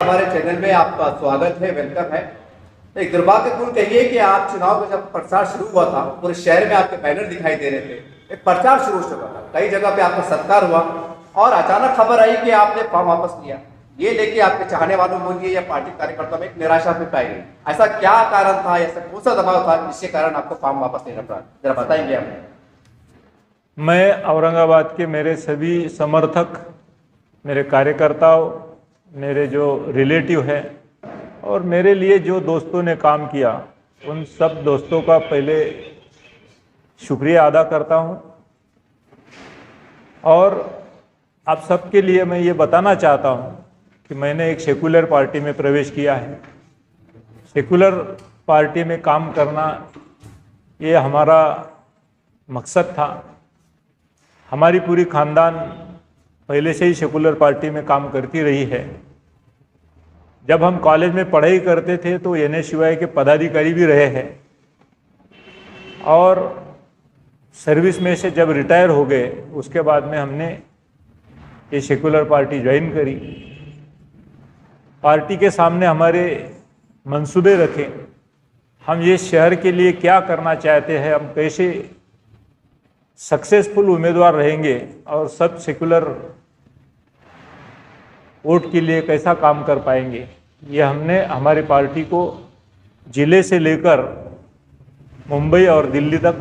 हमारे चैनल में आपका स्वागत है, वेलकम है। एक दुर्भाग्यपूर्ण कहिए कि आप चुनाव का जब प्रचार शुरू हुआ था, पूरे शहर में आपके बैनर दिखाई दे रहे थे, एक प्रचार शुरू हो चुका था, कई जगह पे आपका सत्कार हुआ और अचानक खबर आई कि आपने फॉर्म वापस लिया। ये लेके आपके चाहने वालों बोलिए या पार्टी कार्यकर्ताओं में एक निराशा भी पाई गई। ऐसा क्या कारण था, ऐसा कौन सा दबाव था जिसके कारण आपको फॉर्म वापस लेना पड़ा, जरा बताएंगे हमें। मैं औरंगाबाद के मेरे सभी समर्थक, मेरे कार्यकर्ताओं, मेरे जो रिलेटिव हैं और मेरे लिए जो दोस्तों ने काम किया, उन सब दोस्तों का पहले शुक्रिया अदा करता हूं। और आप सबके लिए मैं ये बताना चाहता हूं कि मैंने एक सेकुलर पार्टी में प्रवेश किया है। सेकुलर पार्टी में काम करना ये हमारा मकसद था। हमारी पूरी खानदान पहले से ही सेकुलर पार्टी में काम करती रही है। जब हम कॉलेज में पढ़ाई करते थे तो NSUI के पदाधिकारी भी रहे हैं और सर्विस में से जब रिटायर हो गए उसके बाद में हमने ये सेकुलर पार्टी ज्वाइन करी। पार्टी के सामने हमारे मंसूबे रखे, हम ये शहर के लिए क्या करना चाहते हैं, हम कैसे सक्सेसफुल उम्मीदवार रहेंगे और सब सेकुलर वोट के लिए कैसा काम कर पाएंगे। ये हमने हमारी पार्टी को जिले से लेकर मुंबई और दिल्ली तक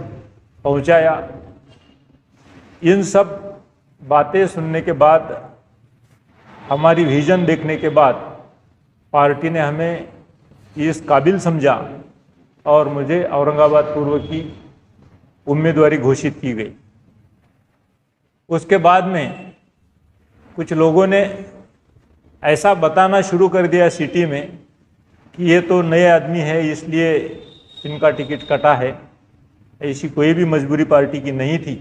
पहुंचाया। इन सब बातें सुनने के बाद, हमारी विजन देखने के बाद पार्टी ने हमें इस काबिल समझा और मुझे औरंगाबाद पूर्व की उम्मीदवारी घोषित की गई। उसके बाद में कुछ लोगों ने ऐसा बताना शुरू कर दिया सिटी में कि ये तो नए आदमी है इसलिए इनका टिकट कटा है। ऐसी कोई भी मजबूरी पार्टी की नहीं थी।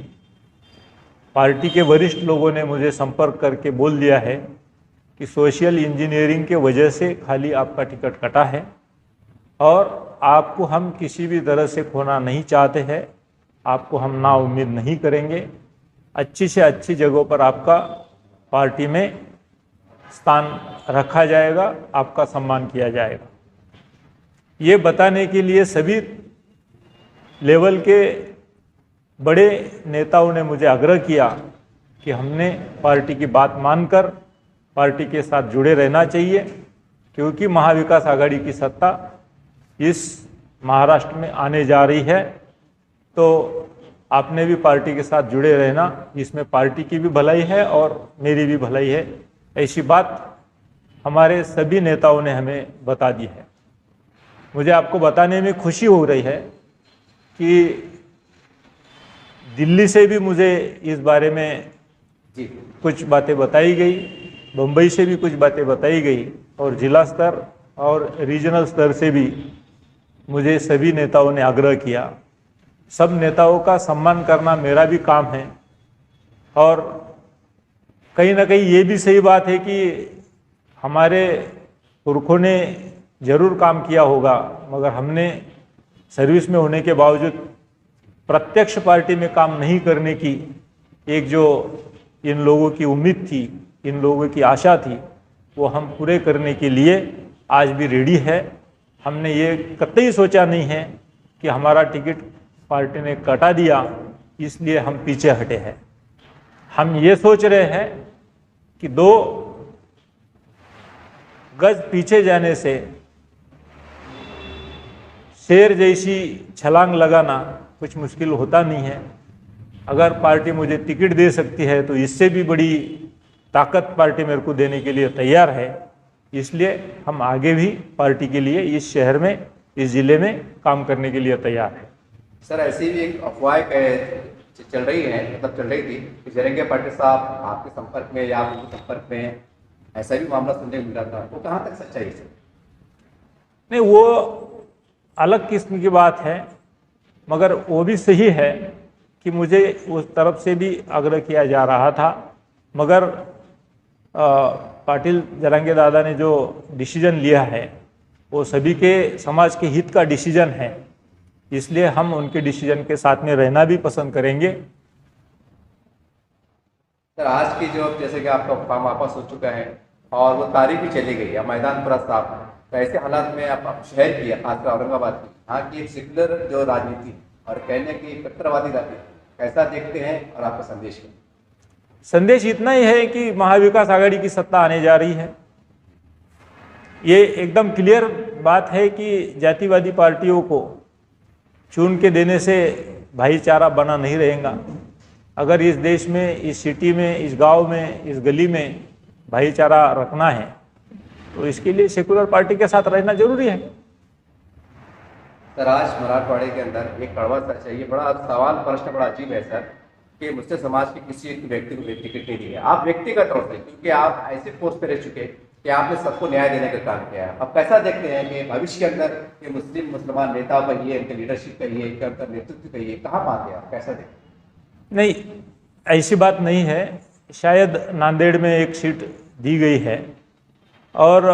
पार्टी के वरिष्ठ लोगों ने मुझे संपर्क करके बोल दिया है कि सोशल इंजीनियरिंग के वजह से खाली आपका टिकट कटा है और आपको हम किसी भी तरह से खोना नहीं चाहते हैं, आपको हम ना उम्मीद नहीं करेंगे। अच्छी से अच्छी जगहों पर आपका पार्टी में स्थान रखा जाएगा, आपका सम्मान किया जाएगा। ये बताने के लिए सभी लेवल के बड़े नेताओं ने मुझे आग्रह किया कि हमने पार्टी की बात मानकर पार्टी के साथ जुड़े रहना चाहिए, क्योंकि महाविकास आघाड़ी की सत्ता इस महाराष्ट्र में आने जा रही है। तो आपने भी पार्टी के साथ जुड़े रहना, इसमें पार्टी की भी भलाई है और मेरी भी भलाई है। ऐसी बात हमारे सभी नेताओं ने हमें बता दी है। मुझे आपको बताने में खुशी हो रही है कि दिल्ली से भी मुझे इस बारे में कुछ बातें बताई गई, मुंबई से भी कुछ बातें बताई गई और जिला स्तर और रीजनल स्तर से भी मुझे सभी नेताओं ने आग्रह किया। सब नेताओं का सम्मान करना मेरा भी काम है और कहीं ना कहीं ये भी सही बात है कि हमारे पुरखों ने जरूर काम किया होगा, मगर हमने सर्विस में होने के बावजूद प्रत्यक्ष पार्टी में काम नहीं करने की एक जो इन लोगों की उम्मीद थी, इन लोगों की आशा थी, वो हम पूरे करने के लिए आज भी रेडी है। हमने ये कतई सोचा नहीं है कि हमारा टिकट पार्टी ने कटा दिया इसलिए हम पीछे हटे हैं। हम ये सोच रहे हैं कि 2 गज पीछे जाने से शेर जैसी छलांग लगाना कुछ मुश्किल होता नहीं है। अगर पार्टी मुझे टिकट दे सकती है तो इससे भी बड़ी ताकत पार्टी मेरे को देने के लिए तैयार है। इसलिए हम आगे भी पार्टी के लिए इस शहर में, इस जिले में काम करने के लिए तैयार है। सर, ऐसी भी एक अफवाह चल रही है, मतलब चल रही थी कि जरंगे पाटिल साहब आपके संपर्क में या आप उनके संपर्क में हैं, ऐसा भी मामला सुनने को मिला था। वो कहाँ तक सच्चाई है? नहीं, वो अलग किस्म की बात है, मगर वो भी सही है कि मुझे उस तरफ से भी आग्रह किया जा रहा था। मगर पाटिल जरंगे दादा ने जो डिसीजन लिया है वो सभी के समाज के हित का डिसीजन है, इसलिए हम उनके डिसीजन के साथ में रहना भी पसंद करेंगे। सर, आज की जो जैसे कि आपका फॉर्म वापस हो चुका है और वो तारीख भी चली गई है, मैदान पूरा साफ है। तो ऐसे हालात में आप शहर की, खासकर औरंगाबाद की, यहाँ की एक सेक्युलर जो राजनीति और कहने की कट्टरवादी राजनीति कैसा देखते हैं, और आपका संदेश क्या? संदेश इतना ही है कि महाविकास आघाड़ी की सत्ता आने जा रही है। ये एकदम क्लियर बात है कि जातिवादी पार्टियों को चुन के देने से भाईचारा बना नहीं रहेगा। अगर इस देश में, इस सिटी में, इस गांव में, इस गली में भाईचारा रखना है तो इसके लिए सेकुलर पार्टी के साथ रहना जरूरी है। सर, आज मराठवाड़े के अंदर एक कड़वा सच है, ये बड़ा सवाल, प्रश्न बड़ा अजीब है सर, कि मुस्लिम समाज के किसी एक व्यक्ति को टिकट नहीं दिया। आप व्यक्तिगत तौर से, क्योंकि आप ऐसे पोस्ट पे रह चुके कि आपने सबको न्याय देने का काम किया है, अब कैसा देखते हैं कि भविष्य के अंदर ये मुस्लिम मुसलमान नेता कहिए, इनके लीडरशिप कहिए, इनके अंदर नेतृत्व कहिए, कहाँ पाते हैं आप, कैसा देखते हैं? नहीं, ऐसी बात नहीं है। शायद नांदेड़ में एक सीट दी गई है और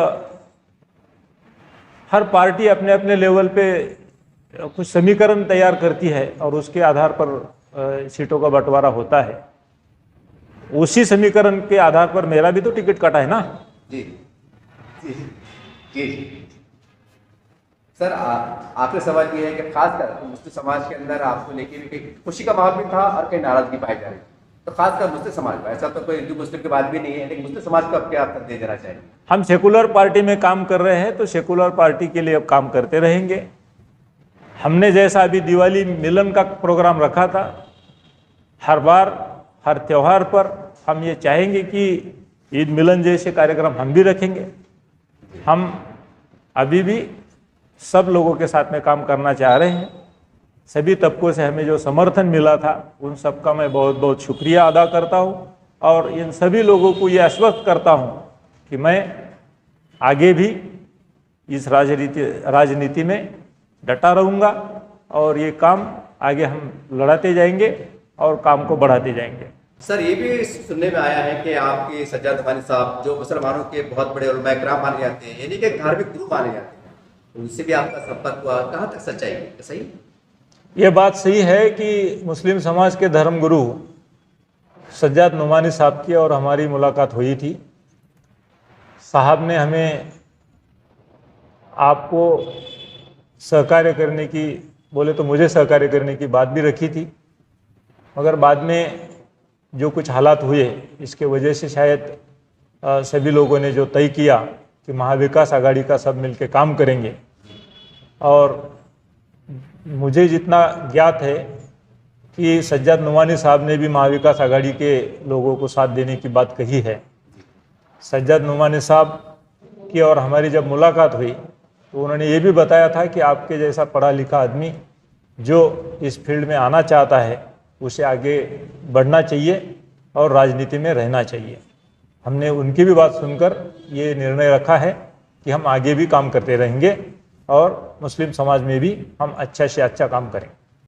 हर पार्टी अपने अपने लेवल पे कुछ समीकरण तैयार करती है और उसके आधार पर सीटों का बंटवारा होता है। उसी समीकरण के आधार पर मेरा भी तो टिकट कटा है ना। जी जी जी जी। सर, आखिरी सवाल ये है कि खासकर मुस्लिम समाज के अंदर आपको लेके भी कहीं खुशी का माहौल भी था और कहीं नाराजगी पाई जा रही थी, तो खासकर मुस्लिम समाज में, ऐसा तो कोई हिंदू मुस्लिम की बात भी नहीं है, लेकिन मुस्लिम समाज को अब क्या आप दे देना चाहिए? हम सेकुलर पार्टी में काम कर रहे हैं तो सेकुलर पार्टी के लिए अब काम करते रहेंगे। हमने जैसा अभी दिवाली मिलन का प्रोग्राम रखा था, हर बार हर त्यौहार पर हम ये चाहेंगे कि ईद मिलन जैसे कार्यक्रम हम भी रखेंगे। हम अभी भी सब लोगों के साथ में काम करना चाह रहे हैं। सभी तबकों से हमें जो समर्थन मिला था उन सबका मैं बहुत बहुत शुक्रिया अदा करता हूं और इन सभी लोगों को ये आश्वस्त करता हूं कि मैं आगे भी इस राजनीति में डटा रहूँगा और ये काम आगे हम लड़ाते जाएंगे और काम को बढ़ाते जाएंगे। सर, ये भी सुनने में आया है कि आपके सज्जाद नूमानी साहब जो मुसलमानों के बहुत बड़े उलमा इकराम माने जाते हैं, यानी कि धार्मिक गुरु माने जाते हैं, उनसे भी आपका संपर्क हुआ, कहाँ तक सच्चाई है, सही? ये बात सही है कि मुस्लिम समाज के धर्मगुरु सज्जाद नूमानी साहब की और हमारी मुलाकात हुई थी। साहब ने हमें आपको सहकार्य करने की, बोले तो मुझे सहकार्य करने की बात भी रखी थी, मगर बाद में जो कुछ हालात हुए इसके वजह से शायद सभी लोगों ने जो तय किया कि महाविकास आघाड़ी का सब मिलकर काम करेंगे। और मुझे जितना ज्ञात है कि सज्जाद नूमानी साहब ने भी महाविकास आघाड़ी के लोगों को साथ देने की बात कही है। सज्जाद नूमानी साहब की और हमारी जब मुलाकात हुई तो उन्होंने ये भी बताया था कि आपके जैसा पढ़ा लिखा आदमी जो इस फील्ड में आना चाहता है उसे आगे बढ़ना चाहिए और राजनीति में रहना चाहिए। हमने उनकी भी बात सुनकर ये निर्णय रखा है कि हम आगे भी काम करते रहेंगे और मुस्लिम समाज में भी हम अच्छा से अच्छा काम करें।